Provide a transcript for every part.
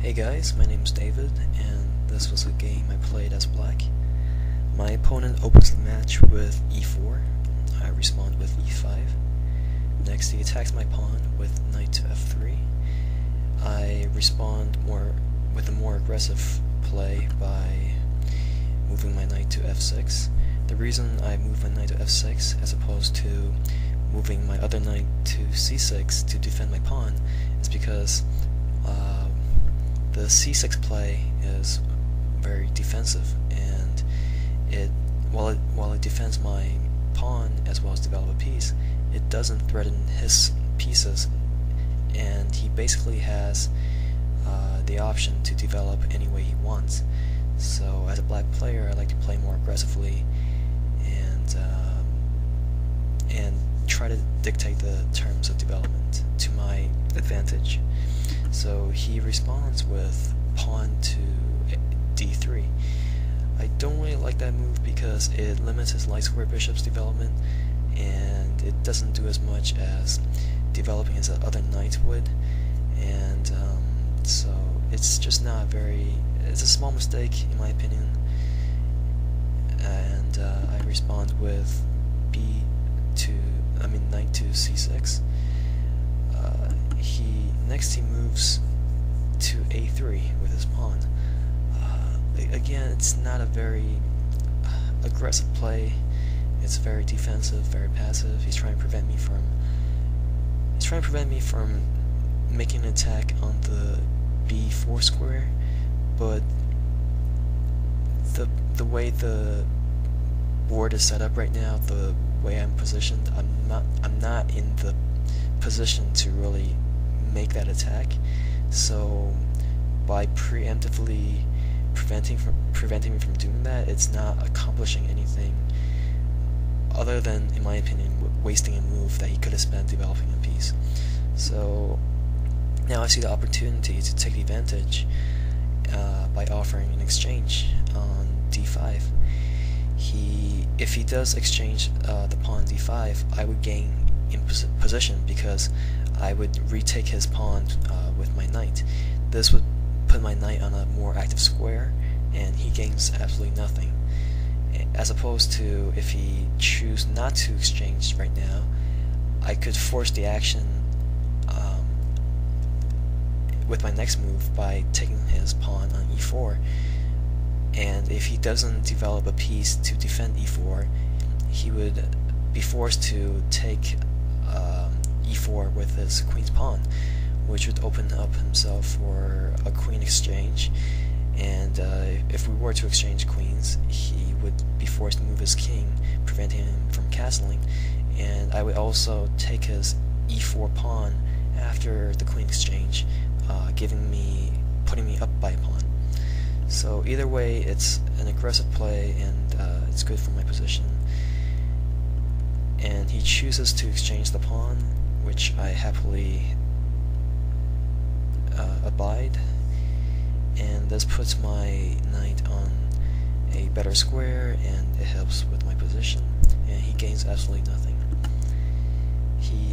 Hey guys, my name's David, and this was a game I played as black. My opponent opens the match with e4, I respond with e5. Next he attacks my pawn with knight to f3. I respond with a more aggressive play by moving my knight to f6. The reason I move my knight to f6 as opposed to moving my other knight to c6 to defend my pawn is because the c6 play is very defensive, and while it defends my pawn as well as develop a piece, it doesn't threaten his pieces, and he basically has the option to develop any way he wants. So as a black player, I like to play more aggressively and try to dictate the terms of development to my advantage. So he responds with pawn to d3. I don't really like that move because it limits his light square bishop's development, and it doesn't do as much as developing his other knight would, and so it's just not it's a small mistake in my opinion. And I respond with knight to c6. Next he moves to a3 with his pawn. Again, it's not a very aggressive play. It's very defensive, very passive. He's trying to prevent me from making an attack on the b4 square, but the way the board is set up right now, the way I'm positioned, I'm not in the position to really make that attack. So by preemptively preventing me from doing that, it's not accomplishing anything other than, in my opinion, wasting a move that he could have spent developing a piece. So now I see the opportunity to take the advantage by offering an exchange on d5. If he does exchange the pawn d5, I would gain in position because I would retake his pawn with my knight. This would put my knight on a more active square, and he gains absolutely nothing. As opposed to if he chooses not to exchange right now, I could force the action with my next move by taking his pawn on e4, and if he doesn't develop a piece to defend e4, he would be forced to take e4 with his queen's pawn, which would open up himself for a queen exchange. And if we were to exchange queens, he would be forced to move his king, preventing him from castling, and I would also take his e4 pawn after the queen exchange, putting me up by a pawn. So either way, it's an aggressive play, and it's good for my position. And he chooses to exchange the pawn, which I happily abide, and this puts my knight on a better square, and it helps with my position, and he gains absolutely nothing.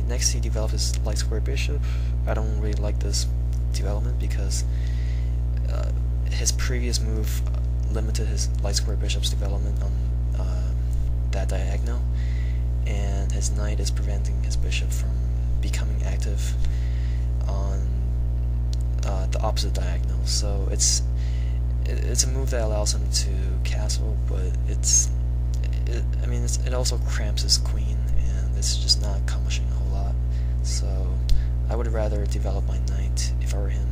Next he develops his light square bishop. I don't really like this development because his previous move limited his light square bishop's development on that diagonal, and his knight is preventing his bishop from becoming active on the opposite diagonal. So it's a move that allows him to castle, but it also cramps his queen, and it's just not accomplishing a whole lot. So I would rather develop my knight if I were him,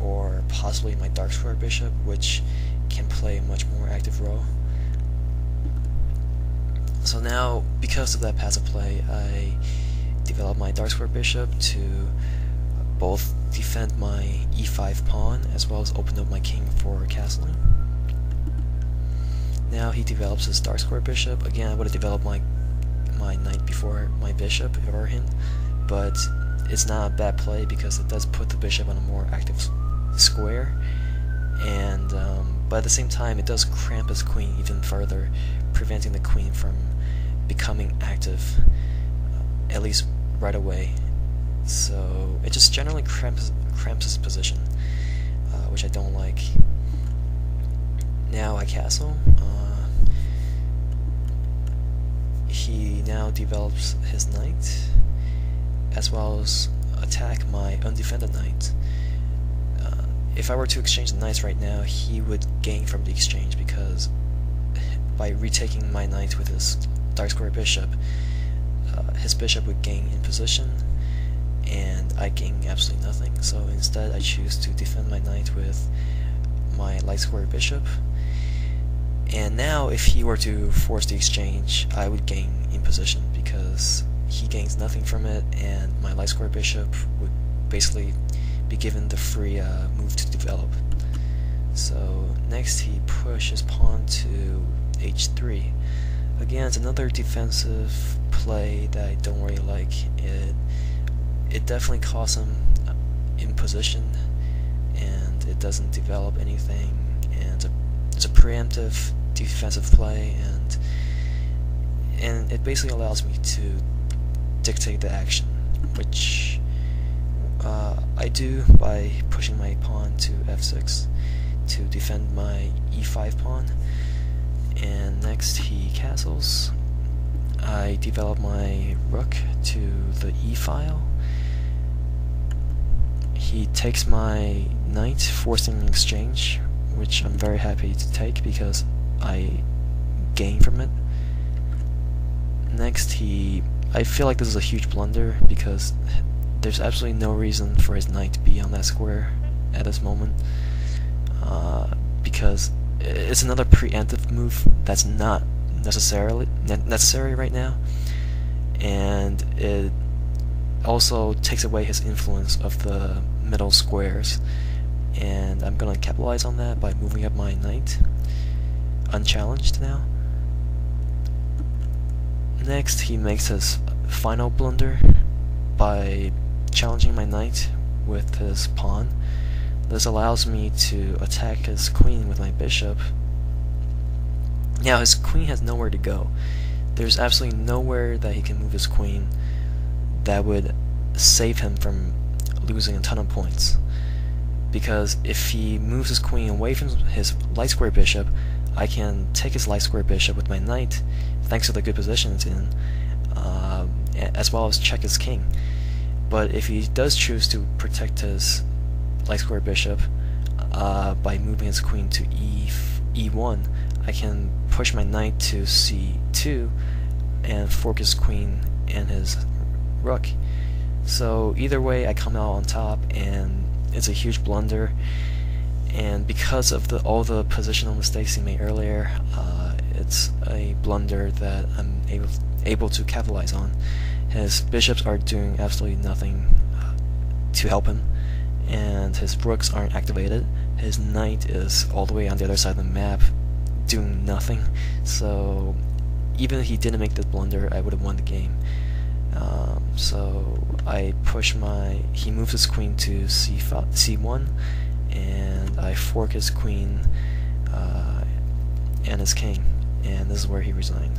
or possibly my dark square bishop, which can play a much more active role. So now, because of that passive play, I develop my dark square bishop to both defend my e5 pawn as well as open up my king for castling. Now he develops his dark square bishop. Again, I would have developed my knight before my bishop if I were him, but it's not a bad play because it does put the bishop on a more active square, and but at the same time it does cramp his queen even further, preventing the queen from becoming active, at least right away. So it just generally cramps his position. which I don't like. Now I castle. He now develops his knight, as well as attack my undefended knight. If I were to exchange the knights right now, he would gain from the exchange, because by retaking my knight with his dark square bishop, his bishop would gain in position, and I gain absolutely nothing. So instead I choose to defend my knight with my light square bishop. And now if he were to force the exchange, I would gain in position, because he gains nothing from it, and my light square bishop would basically be given the free move to develop. So next he pushes pawn to h3. Again, it's another defensive play that I don't really like. It definitely costs him in position, and it doesn't develop anything, and it's a preemptive defensive play, and it basically allows me to dictate the action, which I do by pushing my pawn to f6 to defend my e5 pawn. And next he castles. I develop my rook to the e file. He takes my knight, forcing an exchange, which I'm very happy to take because I gain from it. Next I feel like this is a huge blunder, because there's absolutely no reason for his knight to be on that square at this moment, because it's another preemptive move that's not necessary right now, and it also takes away his influence of the middle squares, and I'm gonna capitalize on that by moving up my knight unchallenged now. Next he makes his final blunder by challenging my knight with his pawn. This allows me to attack his queen with my bishop. Now his queen has nowhere to go. There's absolutely nowhere that he can move his queen that would save him from losing a ton of points. Because if he moves his queen away from his light square bishop, I can take his light square bishop with my knight, thanks to the good position it's in, as well as check his king. But if he does choose to protect his light square bishop by moving his queen to e1, I can push my knight to c2 and fork his queen and his rook. So either way I come out on top, and it's a huge blunder, and because of all the positional mistakes he made earlier, it's a blunder that I'm able to capitalize on. His bishops are doing absolutely nothing to help him, and his rooks aren't activated. His knight is all the way on the other side of the map doing nothing, so even if he didn't make this blunder, I would have won the game. So I push he moves his queen to c1, and I fork his queen and his king, and this is where he resigned.